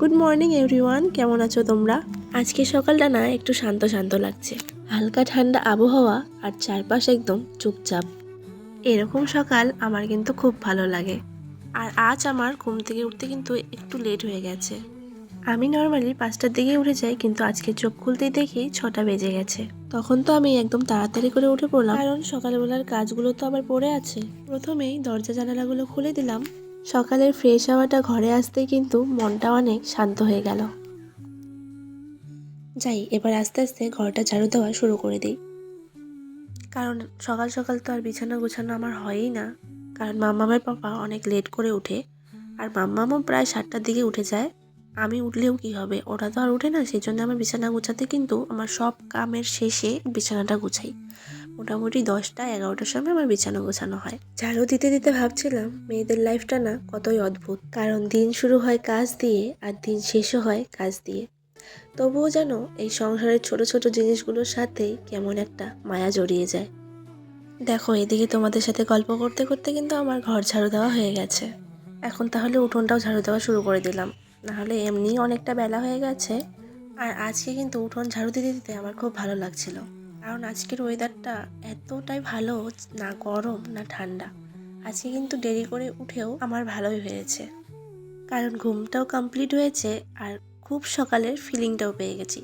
Good morning everyone, কেমন আছো তোমরা? আজকে সকালটা না একটু শান্ত শান্ত লাগছে, হালকা ঠান্ডা আবহাওয়া আর চারপাশ একদম চুপচাপ। এরকম সকাল আমার কিন্তু খুব ভালো লাগে। আর আজ আমার ঘুম থেকে উঠতে কিন্তু একটু লেট হয়ে গেছে। আমি নর্মালি 5টার দিকে উঠে যাই, কিন্তু আজকে চোখ খুলতেই দেখি 6টা বেজে গেছে। তখন তো আমি একদম তাড়াতাড়ি করে উঠে পড়লাম, কারণ সকালবেলার কাজগুলো তো আবার পড়ে আছে। প্রথমেই দরজা জানালাগুলো খুলে দিলাম। সকালের ফ্রেশ হাওয়াটা ঘরে আসতেই কিন্তু মনটা অনেক শান্ত হয়ে গেল। যাই এবার আস্তে আস্তে ঘরটা ঝাড়ু দেওয়া শুরু করে দিই, কারণ সকাল সকাল তো আর বিছানা গোছানো আমার হয়ই না। কারণ মাম্মামের পাপা অনেক লেট করে উঠে, আর মাম্মামও প্রায় 7টার দিকে উঠে যায়। আমি উঠলেও কি হবে, ওরা তো আর উঠে না। সেই জন্য আমার বিছানা গোছাতে কিন্তু আমার সব কামের শেষে বিছানাটা গোছাই। মোটামুটি 10টা 11টার সময় আমার বিছানা গোছানো হয়। ঝাড়ু দিতে দিতে ভাবছিলাম মেয়েদের লাইফটা না কতই অদ্ভুত, কারণ দিন শুরু হয় কাজ দিয়ে আর দিন শেষও হয় কাজ দিয়ে। তবুও যেন এই সংসারের ছোট ছোট জিনিসগুলোর সাথেই কেমন একটা মায়া জড়িয়ে যায়। দেখো, এদিকে তোমাদের সাথে গল্প করতে করতে কিন্তু আমার ঘর ঝাড়ু দেওয়া হয়ে গেছে। এখন তাহলে উঠোনটাও ঝাড়ু দেওয়া শুরু করে দিলাম, নাহলে এমনিই অনেকটা বেলা হয়ে গেছে। আর আজকে কিন্তু উঠোন ঝাড়ু দিতে দিতে আমার খুব ভালো লাগছিল, কারণ আজকের ওয়েদারটা এতটাই ভালো, না গরম না ঠান্ডা। আজকে কিন্তু দেরি করে উঠেও আমার ভালোই হয়েছে, কারণ ঘুমটাও কমপ্লিট হয়েছে আর খুব সকালের ফিলিংটাও পেয়ে গেছি।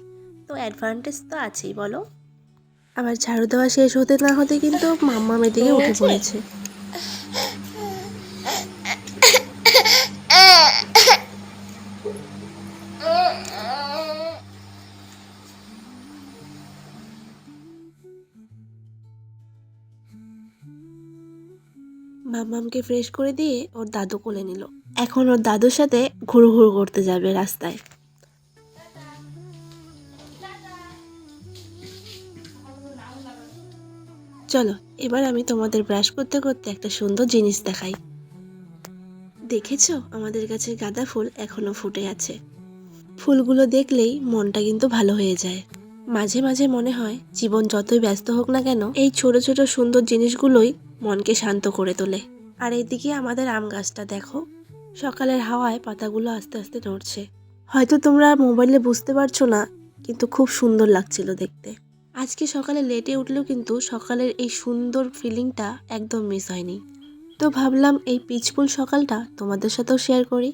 তো অ্যাডভান্টেজ তো আছেই, বলো। আবার ঝাড়ু দেওয়া শেষ হতে না হতে কিন্তু মাম্মাম এদিকে উঠে পড়েছে। মাম্মামকে ফ্রেশ করে দিয়ে ওর দাদু কোলে নিল। এখন ওর দাদুর সাথে ঘুরু ঘুরু করতে যাবে রাস্তায়। চলো এবার আমি তোমাদের ব্রাশ করতে করতে একটা সুন্দর জিনিস দেখাই। দেখেছো, আমাদের কাছে গাঁদা ফুল এখনো ফুটে আছে। ফুলগুলো দেখলেই মনটা কিন্তু ভালো হয়ে যায়। মাঝে মাঝে মনে হয় জীবন যতই ব্যস্ত হোক না কেন, এই ছোট ছোট সুন্দর জিনিসগুলোই মনকে শান্ত করে তোলে। আর এইদিকে আমাদের আম গাছটা দেখো, সকালের হাওয়ায় পাতাগুলো আস্তে আস্তে নড়ছে। হয়তো তোমরা মোবাইলে বুঝতে পারছো না, কিন্তু খুব সুন্দর লাগছিল দেখতে। আজকে সকালে লেটে উঠলেও কিন্তু সকালের এই সুন্দর ফিলিংটা একদম মিস হয়নি। তো ভাবলাম এই পিচফুল সকালটা তোমাদের সাথেও শেয়ার করি।